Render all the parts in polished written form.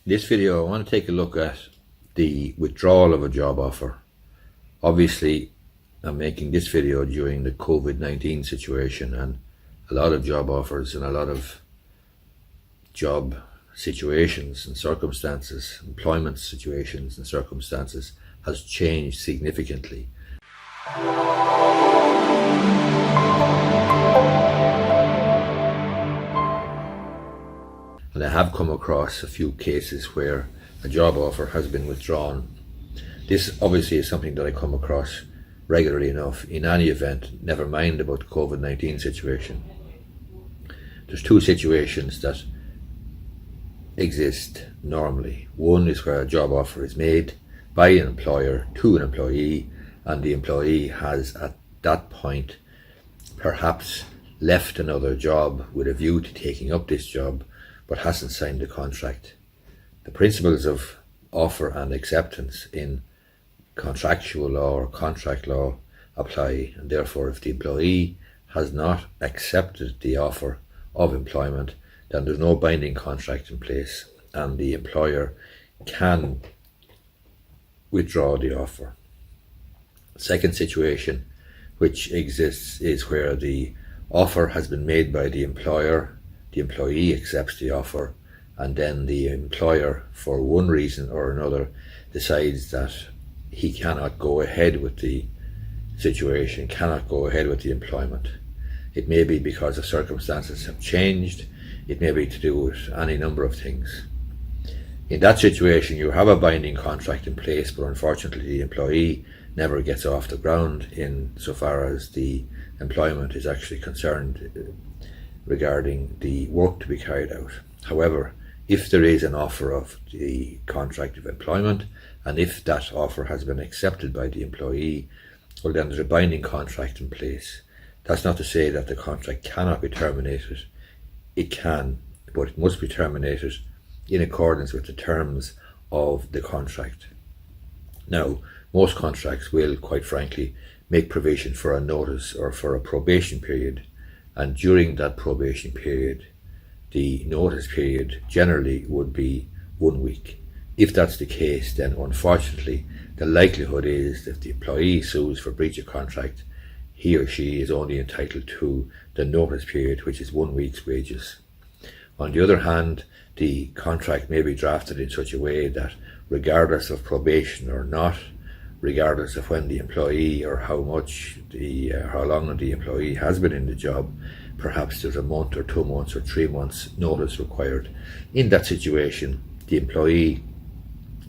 In this video I want to take a look at the withdrawal of a job offer. Obviously I'm making this video during the COVID-19 situation, and a lot of job offers and a lot of job situations and circumstances, employment situations and circumstances has changed significantly. And I have come across a few cases where a job offer has been withdrawn. This obviously is something that I come across regularly enough. In any event, never mind about the COVID-19 situation. There's two situations that exist normally. One is where a job offer is made by an employer to an employee, and the employee has at that point perhaps left another job with a view to taking up this job, but hasn't signed the contract. The principles of offer and acceptance in contractual law or contract law apply, and therefore if the employee has not accepted the offer of employment, then there's no binding contract in place and the employer can withdraw the offer. Second situation which exists is where the offer has been made by the employer, the employee accepts the offer, and then the employer, for one reason or another, decides that he cannot go ahead with the situation, cannot go ahead with the employment. It may be because the circumstances have changed, it may be to do with any number of things. In that situation you have a binding contract in place, but unfortunately the employee never gets off the ground in so far as the employment is actually concerned regarding the work to be carried out. However, if there is an offer of the contract of employment, and if that offer has been accepted by the employee, well then there's a binding contract in place. That's not to say that the contract cannot be terminated. It can, but it must be terminated in accordance with the terms of the contract. Now, most contracts will, quite frankly, make provision for a notice or for a probation period, and during that probation period the notice period generally would be 1 week. If that's the case, then unfortunately the likelihood is that if the employee sues for breach of contract, he or she is only entitled to the notice period, which is 1 week's wages. On the other hand, the contract may be drafted in such a way that regardless of probation or not, regardless of when the employee or how long the employee has been in the job, perhaps there's a month or 2 months or 3 months notice required. In that situation, the employee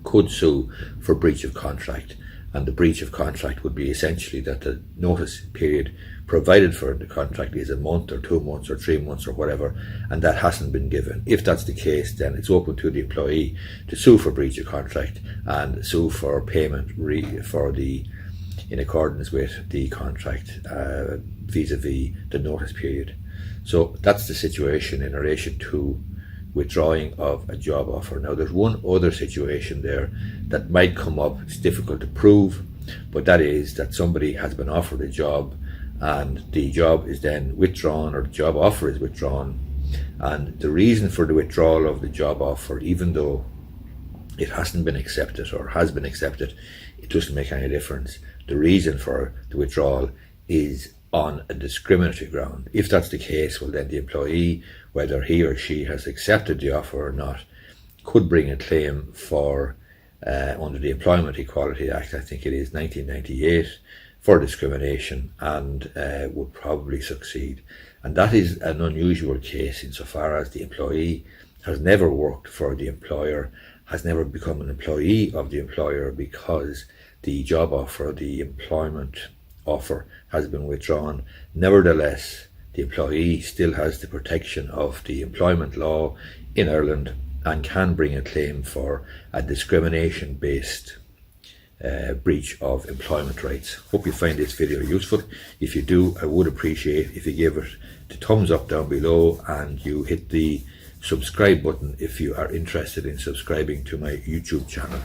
could sue for breach of contract, and the breach of contract would be essentially that the notice period provided for in the contract is a month or 2 months or 3 months or whatever, and that hasn't been given. If that's the case, then it's open to the employee to sue for breach of contract and sue for payment in accordance with the contract vis-a-vis the notice period. So that's the situation in relation to withdrawing of a job offer. Now there's one other situation there that might come up. It's difficult to prove, but that is that somebody has been offered a job and the job is then withdrawn, or the job offer is withdrawn, and the reason for the withdrawal of the job offer, even though it hasn't been accepted or has been accepted, it doesn't make any difference. The reason for the withdrawal is on a discriminatory ground. If that's the case, well then the employee, whether he or she has accepted the offer or not, could bring a claim for under the Employment Equality Act, I think it is 1998, for discrimination, and would probably succeed. And that is an unusual case insofar as the employee has never worked for the employer, has never become an employee of the employer, because the job offer, the employment offer, has been withdrawn. Nevertheless, the employee still has the protection of the employment law in Ireland and can bring a claim for a discrimination-based breach of employment rights. Hope you find this video useful. If you do, I would appreciate if you give it the thumbs up down below and you hit the subscribe button if you are interested in subscribing to my YouTube channel.